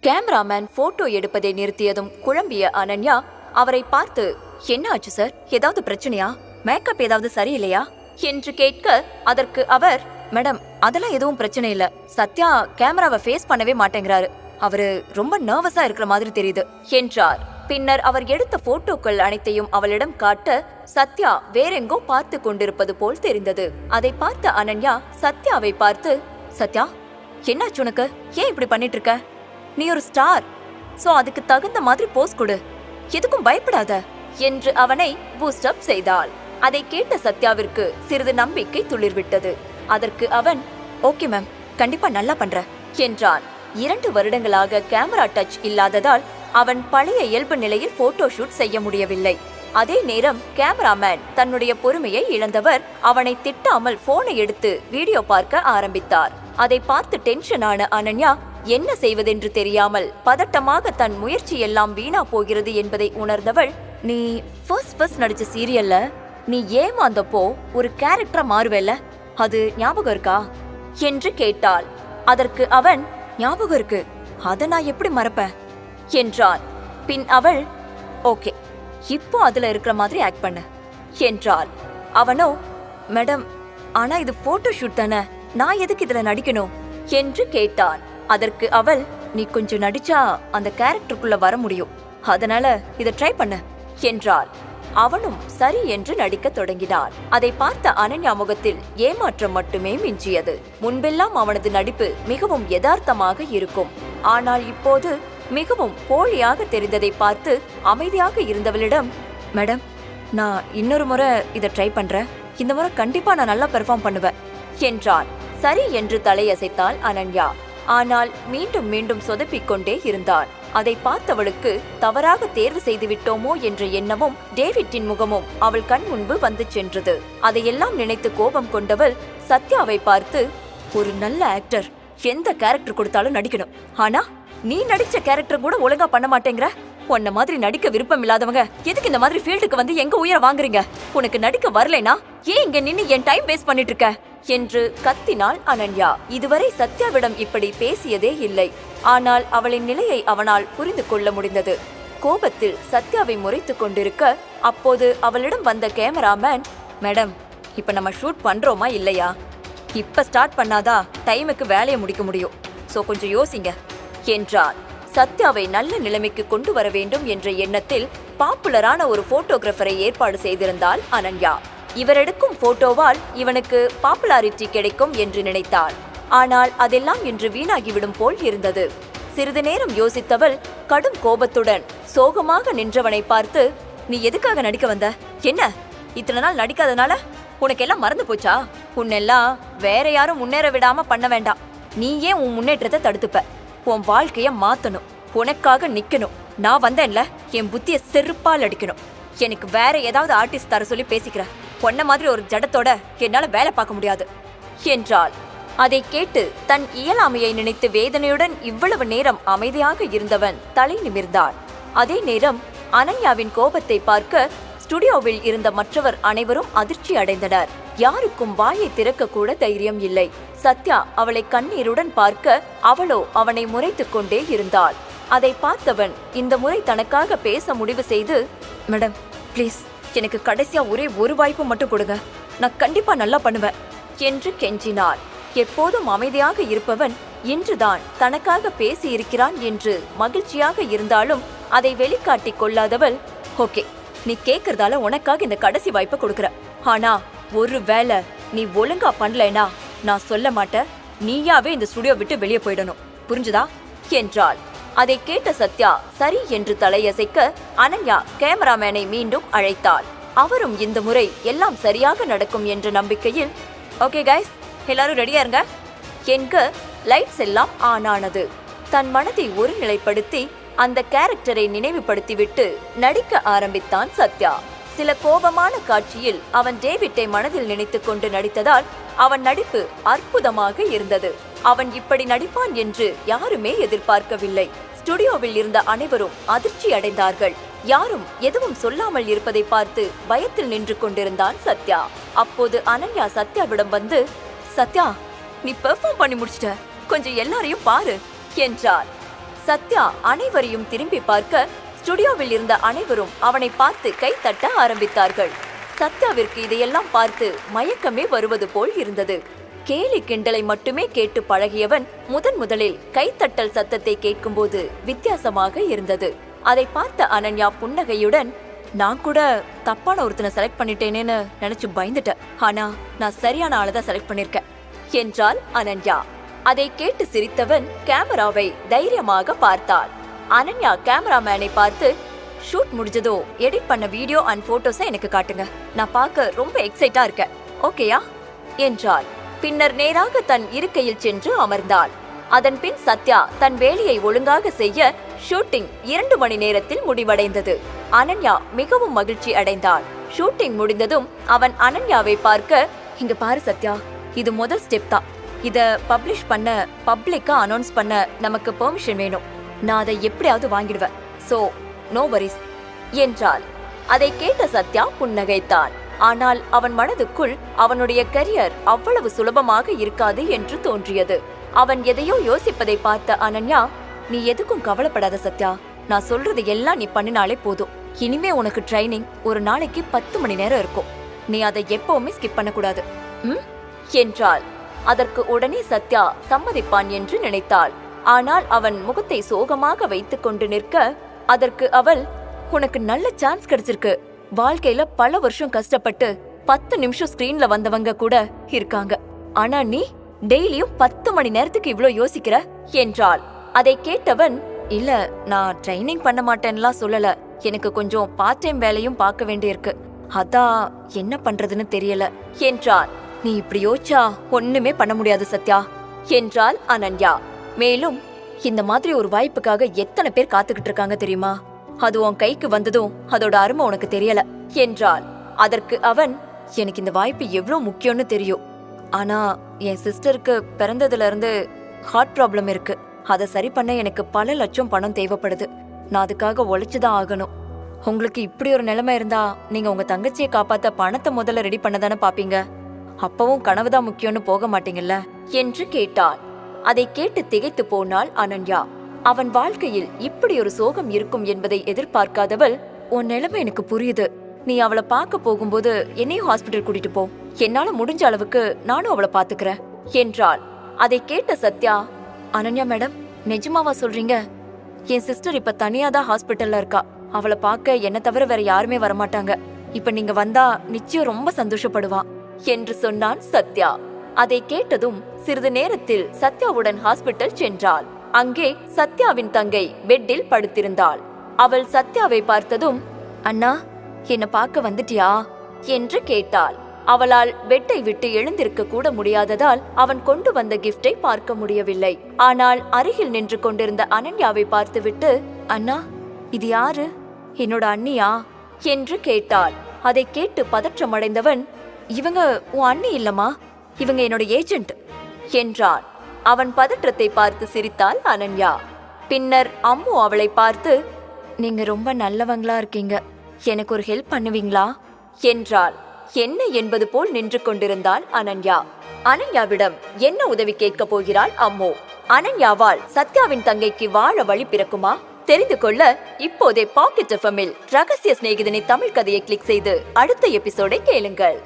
Cameraman photo எடுப்பதை நிறுத்தியதும் குழம்பிய அனன்யா அவரை பார்த்து, என்ன ஆச்சு சார், ஏதாவது பிரச்சனையா, மேக்கப் ஏதாவது சரியில்லையா என்று கேட்க, அதற்கு அவர், மேடம் அதெல்லாம் எதுவும் பிரச்சனை இல்ல, சத்யா கேமராவை ஃபேஸ் பண்ணவே மாட்டேங்கிறாரு, அவரு ரொம்ப நர்வஸா இருக்கிற மாதிரி தெரியுது என்றார். பின்னர் அவர் எடுத்த போட்டோக்கள் அனைத்தையும் அவளிடம் காட்ட, சத்யா வேறெங்கோ பார்த்து கொண்டிருப்பது போல் தெரிந்தது. அதை பார்த்த அனன்யா சத்யாவை பார்த்து, சத்யா என்னாச்சு உனக்கு, ஏன் இப்படி பண்ணிட்டு இருக்க, நீ ஒரு ஸ்டார், சோ அதுக்கு தகுந்த மாதிரி போஸ் கொடு, எதுக்கும் பயப்படாத என்று அவனை பூஸ்ட் அப் செய்தாள். அதை கேட்ட சத்யாவிற்கு சிறிது நம்பிக்கை துளிர்விட்டது. அதற்கு அவன், ஓகே மேம், கண்டிப்பா நல்லா பண்ற என்றான். 2 வருடங்களாக கேமரா டச் இல்லாததால் அவன் பழைய இயல்பு நிலையில் போட்டோ ஷூட் செய்ய முடியவில்லை. அதே நேரம் கேமராமேன் தன்னுடைய பொறுமையை இழந்தவர் அவனை திட்டாமல் போனை எடுத்து வீடியோ பார்க்க ஆரம்பித்தார். அதை பார்த்து டென்ஷனான அனன்யா என்ன செய்வதென்று தெரியாமல் பதட்டமாக தன் முயற்சி எல்லாம் வீணா போகிறது என்பதை உணர்ந்தவள், நீ ஃபர்ஸ்ட் நடிச்ச சீரியல்ல நீ ஏமாந்தப்போ ஒரு கேரக்டரா மாறுவேல, அது ஞாபகம் இருக்கா என்று கேட்டாள். அதற்கு அவன், ஞாபகம் இருக்கு, அத நான் எப்படி மறப்பேன் என்றான். பின் அவள், ஓகே இப்போ அதுல இருக்கிற மாதிரி ஆக்ட் பண்ணு என்றாள். அவனோ, மேடம் ஆனா இது போட்டோ ஷூட் தானே, நான் எதுக்கு இதுல நடிக்கணும் என்று கேட்டான். அதற்கு அவள், நீ கொஞ்சம் நடிச்சா அந்த கேரக்டருக்குள்ள வர முடியும், அதனால இதை ட்ரை பண்ண என்றாள். அவனும் சரி என்று நடிக்க தொடங்கினான். அதை பார்த்த அனன்யா முகத்தில் ஏமாற்றம் மட்டுமே மிஞ்சியது. முன்பெல்லாம் அவனது நடிப்பு மிகவும் யதார்த்தமாக இருக்கும், ஆனால் இப்போது மிகவும் போலியாக தெரிந்ததை பார்த்து அமைதியாக இருந்தவளிடம், மேடம் நான் இன்னொரு முறை இதை ட்ரை பண்றேன், இந்த முறை கண்டிப்பா நான் நல்லா பெர்ஃபார்ம் பண்ணுவேன் என்றான். சரி என்று தலையசைத்தாள் அனன்யா. ஆனால் மீண்டும் மீண்டும் சொதப்பிக் கொண்டே இருந்தான். அதை பார்த்தவளுக்கு தவறாக தேர்வு செய்து விட்டோமோ என்ற எண்ணமும் டேவிட்டின் முகமும் அவள் கண் முன்பு வந்து சென்றது. அதையெல்லாம் நினைத்து கோபம் கொண்டவள் சத்யாவை பார்த்து, ஒரு நல்ல ஆக்டர் எந்த கேரக்டர் கொடுத்தாலும் நடிக்கணும், ஆனா நீ நடிச்ச கேரக்டர் கூட ஒழுங்கா பண்ண மாட்டேங்கிற, உன்ன மாதிரி நடிக்க விருப்பம் இல்லாதவங்க எதுக்கு இந்த மாதிரி ஃபீல்டுக்கு வந்து எங்க உயிரை வாங்குறீங்க, உனக்கு நடிக்க வரலைனா ஏன் இங்க நின்னு என் டைம் வேஸ்ட் பண்ணிட்டு இருக்க என்று கத்தினாள் அனன்யா. இதுவரை சத்யாவிடம் இப்படி பேசியதே இல்லை, ஆனால் அவளின் நிலையை அவனால் புரிந்து கொள்ள முடிந்தது. கோபத்தில் சத்யாவை முறைத்து கொண்டிருக்க, அப்போது அவளிடம் வந்த கேமராமேன், மேடம் இப்ப நம்ம ஷூட் பண்றோமா இல்லையா, இப்ப ஸ்டார்ட் பண்ணாதா டைமுக்கு வேலையை முடிக்க முடியும், சோ கொஞ்சம் யோசிங்க என்றார். சத்யாவை நல்ல நிலைமைக்கு கொண்டு வர வேண்டும் என்ற எண்ணத்தில் பாப்புலரான ஒரு போட்டோகிராஃபரை ஏற்பாடு செய்திருந்தாள் அனன்யா. இவர் எடுக்கும் போட்டோவால் இவனுக்கு பாப்புலாரிட்டி கிடைக்கும் என்று நினைத்தாள். ஆனால் அதெல்லாம் இன்று வீணாகிவிடும் போல் இருந்தது. சிறிது நேரம் யோசித்தவள் கடும் கோபத்துடன் சோகமாக நின்றவனை பார்த்து, நீ எதுக்காக நடிக்க வந்த, என்ன இத்தனை நாள் நடிக்காதனால உனக்கெல்லாம் மறந்து போச்சா, உன்னெல்லாம் வேற யாரும் முன்னேற விடாம பண்ண வேண்டாம், நீயே உன் முன்னேற்றத்தை தடுத்துப்ப, உன் வாழ்க்கைய மாத்தணும், உனக்காக நிக்கணும், நான் வந்தேன்ல என் புத்திய செருப்பால் அடிக்கணும், எனக்கு வேற ஏதாவது ஆர்டிஸ்ட் தர சொல்லி பேசிக்கிற, பொண்ண மாதிரி ஒரு ஜடத்தோட என்னால வேலை பார்க்க முடியாது என்றாள். அதை கேட்டு தன் இயலாமையை நினைத்து வேதனையுடன் இவ்வளவு நேரம் அமைதியாக இருந்தவன் தலை நிமிர்ந்தான். அதே நேரம் அனன்யாவின் கோபத்தை பார்க்க ஸ்டுடியோவில் இருந்த மற்றவர் அனைவரும் அதிர்ச்சி அடைந்தனர். யாருக்கும் வாயை திறக்க கூட தைரியம் இல்லை. சத்யா அவளை கண்ணீருடன் பார்க்க அவளோ அவனை முறைத்துக் கொண்டே இருந்தாள். அதை பார்த்தவன் இந்த முறை தனக்காக பேச முடிவு செய்து, மேடம் ப்ளீஸ் எனக்கு கடைசியா ஒரே ஒரு வாய்ப்பு மட்டும் கொடுங்க, நான் கண்டிப்பா நல்லா பண்ணுவேன் என்று கெஞ்சினாள். எப்போதும் அமைதியாக இருப்பவன் இன்றுதான் தனக்காக பேசி இருக்கிறான் என்று மகிழ்ச்சியாக இருந்தாலும் அதை வெளிக்காட்டிக் கொள்ளாதவள், ஓகே நீ கேக்குறதால உனக்காக இந்த கடைசி வாய்ப்பை கொடுக்கற, ஆனா ஒரு வேளை நீ ஒழுங்கா பண்ணலைனா நான் சொல்ல மாட்டேன், நீயாவே இந்த ஸ்டுடியோ விட்டு வெளியே போயிடணும், புரிஞ்சுதா என்றாள். அதை கேட்ட சத்யா சரி என்று தலையசைக்க அனன்யா கேமராமேனை மீண்டும் அழைத்தாள். அவரும் இந்த முறை எல்லாம் சரியாக நடக்கும் என்ற நம்பிக்கையில், ஓகே கைஸ் எல்லாரும் ரெடியா இருங்க என்க லைட்ஸ் எல்லாம் ஆன் ஆனது. தன் மனதை ஒருநிலைப்படுத்தி அந்த கேரக்டரை நினைவுபடுத்திவிட்டு நடிக்க ஆரம்பித்தான் சத்யா. சில கோபமான காட்சியில் அவன் டேவிட்டை மனதில் நினைத்துக் கொண்டு நடித்ததால் அவன் நடிப்பு அற்புதமாக இருந்தது. அவன் இப்படி நடிப்பான் என்று யாருமே எதிர்பார்க்கவில்லை. ஸ்டுடியோவில் இருந்த அனைவரும் அதிர்ச்சி அடைந்தார்கள். யாரும் எதுவும் சொல்லாமல் இருப்பதை பார்த்து பயத்தில் நின்று கொண்டிருந்தான் சத்யா. அப்போது அனன்யா சத்யாவிடம் வந்து, சத்யா நீ பெர்ஃபார்ம் பண்ணி முடிச்சிட்ட, கொஞ்சம் எல்லாரையும் பாரு என்றார். சத்யா அனைவரையும் திரும்பி பார்க்க ஸ்டுடியோவில் இருந்த அனைவரும் அவனை பார்த்து கை தட்ட ஆரம்பித்தார்கள். சத்யாவிற்கு இதையெல்லாம் பார்த்து மயக்கமே வருவது போல் இருந்தது. கேலி கிண்டலை மட்டுமே கேட்டு பழகியவன் முதலில் கைத்தட்டல் சத்தத்தை கேட்கும்போது வித்தியாசமாக இருந்தது. அதை பார்த்த அனன்யா புன்னகையுடன், நான் கூட தப்பான ஒருத்தனை செலக்ட் பண்ணிட்டேனேன்னு நினைச்சு பயந்துட்டேன். ஆனா நான் சரியான ஆளதான் செலக்ட் பண்ணிருக்கேன் என்றாள் அனன்யா. அதை கேட்டு சிரித்தவன் கேமராவை தைரியமாக பார்த்தாள். அனன்யா கேமராமேனை பார்த்து, ஷூட் முடிஞ்சதோ எடிட் பண்ண வீடியோ அண்ட் போட்டோஸை எனக்கு காட்டுங்க, நான் பார்க்க ரொம்ப எக்ஸைட்டா இருக்கேன், ஓகேயா என்றாள். பின்னர் நேராக தன் இருக்கையில் சென்று அமர்ந்தாள். அதன் பின் சத்யா தன் வேலையை ஒழுங்காக செய்ய ஷூட்டிங் 2 மணி நேரத்தில் முடிவடைந்தது. அனன்யா மிகவும் மகிழ்ச்சி அடைந்தாள். ஷூட்டிங் முடிந்ததும் அவன் அனன்யாவை பார்க்க, இங்க பாரு சத்யா, இது முதல் ஸ்டெப் தான். இத பப்ளிஷ் பண்ண, பப்ளிக்கா அனௌன்ஸ் பண்ண நமக்கு பெர்மிஷன் வேணும். நான் அதை எப்படியாவது வாங்கிடுவேன், சோ நோ வரிஸ் என்றாள். அதை கேட்ட சத்யா புன்னகைத்தான். ஆனால் அவன் மனதுக்குள் அவனுடைய கரியர் அவ்வளவு சுலபமாக இருக்காது என்று தோன்றியது. அவன் எதையோ யோசிப்பதை பார்த்த அனன்யா, நீ எதுக்கும் கவலைப்படாத சத்யா, நான் சொல்றது எல்லாம் நீ பண்ணினாலே போதும். இனிமே உனக்கு ட்ரைனிங் ஒரு நாளைக்கு 10 மணி நேரம் இருக்கும். நீ அதை எப்பவுமே ஸ்கிப் பண்ணக்கூடாது என்றாள். அதற்கு உடனே சத்யா சம்மதிப்பான் என்று நினைத்தாள். ஆனால் அவன் முகத்தை சோகமாக வைத்துக் கொண்டு நிற்க, அதற்கு அவள், உனக்கு நல்ல சான்ஸ் கிடைச்சிருக்கு. வாழ்க்கையில பல வருஷம் கஷ்டப்பட்டு 10 நிமிஷம் ஸ்கிரீன்ல வந்தவங்க கூட இருக்காங்க. ஆனா நீ டெய்லியும் 10 மணி நேரத்துக்கு இவ்ளோ யோசிக்கிற என்றாள். அதை கேட்டவன், இல்ல நான் ட்ரைனிங் பண்ண மாட்டேன்லாம் சொல்லல, எனக்கு கொஞ்சம் பார்ட் டைம் வேலையும் பார்க்க வேண்டியிருக்கு, அதான் என்ன பண்றதுன்னு தெரியல என்றான். நீ இப்படி யோசிச்சா ஒண்ணுமே பண்ண முடியாது சத்யா என்றாள் அனன்யா. மேலும், இந்த மாதிரி ஒரு வாய்ப்புக்காக எத்தனை பேர் காத்துக்கிட்டு இருக்காங்க தெரியுமா? அது உன் கைக்கு வந்ததும் அதோட அருமை உனக்கு தெரியல என்றாள். அதற்கு அவன், எனக்கு இந்த வாய்ப்பு எவ்வளவு முக்கியம்னு தெரியும். ஆனா என் சிஸ்டருக்கு பிறந்ததுல இருந்து ஹார்ட் ப்ராப்ளம் இருக்கு. அதை சரி பண்ண எனக்கு பல லட்சம் பணம் தேவைப்படுது. நான் அதுக்காக உழைச்சுதான் ஆகணும். உங்களுக்கு இப்படி ஒரு நிலைமை இருந்தா நீங்க உங்க தங்கச்சியை காப்பாத்த பணத்தை முதல்ல ரெடி பண்ணதானே பாப்பீங்க. அப்பவும் கனவுதான் முக்கியம்னு போக மாட்டீங்கல்ல என்று கேட்டான். அதை கேட்டு திகைத்து போனாள் அனன்யா. அவன் வாழ்க்கையில் இப்படி ஒரு சோகம் இருக்கும் என்பதை எதிர்பார்க்காதவள், உன் நிலைமை எனக்கு புரியுது. நீ அவளை பார்க்க போகும்போது என்னையும் ஹாஸ்பிட்டல் கூட்டிட்டு போ. என்னால முடிஞ்ச அளவுக்கு நானும் அவளை பாத்துக்கிறேன் என்றாள். அதை கேட்ட சத்யா, அனன்யா மேடம், நிஜமாவா சொல்றீங்க? என் சிஸ்டர் இப்ப தனியாதான் ஹாஸ்பிட்டல்ல இருக்கா. அவளை பார்க்க என்ன தவிர வேற யாருமே வரமாட்டாங்க. இப்ப நீங்க வந்தா நிச்சயம் ரொம்ப சந்தோஷப்படுவா என்று சொன்னான் சத்யா. அதை கேட்டதும் சிறிது நேரத்தில் சத்யாவுடன் ஹாஸ்பிட்டல் சென்றாள். அங்கே சத்யாவின் தங்கை பெட்டில் படுத்திருந்தாள். அவள் சத்யாவை பார்த்ததும், அண்ணா, என்ன பார்க்க வந்துட்டியா என்று கேட்டாள். அவளால் பெட்டை விட்டு எழுந்திருக்க கூட முடியாததால் அவன் கொண்டு வந்த கிஃப்டை பார்க்க முடியவில்லை. ஆனால் அருகில் நின்று கொண்டிருந்த அனன்யாவை பார்த்துவிட்டு, அண்ணா, இது யாரு? என்னோட அண்ணியா என்று கேட்டாள். அதை கேட்டு பதற்றமடைந்தவன், இவங்க உன் அண்ணி இல்லம்மா, இவங்க என்னோட ஏஜென்ட் என்றான். அவன் பதற்றத்தை பார்த்து சிரித்தாள் அனன்யா. பின்னர் அம்மு அவளை பார்த்து, நீங்க ரொம்ப நல்லவங்களா இருக்கீங்க, எனக்கு ஒரு ஹெல்ப் பண்ணுவீங்களா என்றாள். என்ன என்பது போல் நின்று கொண்டிருந்தாள் அனன்யா. அனன்யாவிடம் என்ன உதவி கேட்க போகிறாள் அம்மு? அனன்யாவால் சத்யாவின் தங்கைக்கு வாழ வழி பிறக்குமா? தெரிந்து கொள்ள இப்போதே பாக்கெட் எஃப்எம்மில் ரகசிய சிநேகிதனை தமிழ் கதையை கிளிக் செய்து அடுத்த எபிசோடை கேளுங்கள்.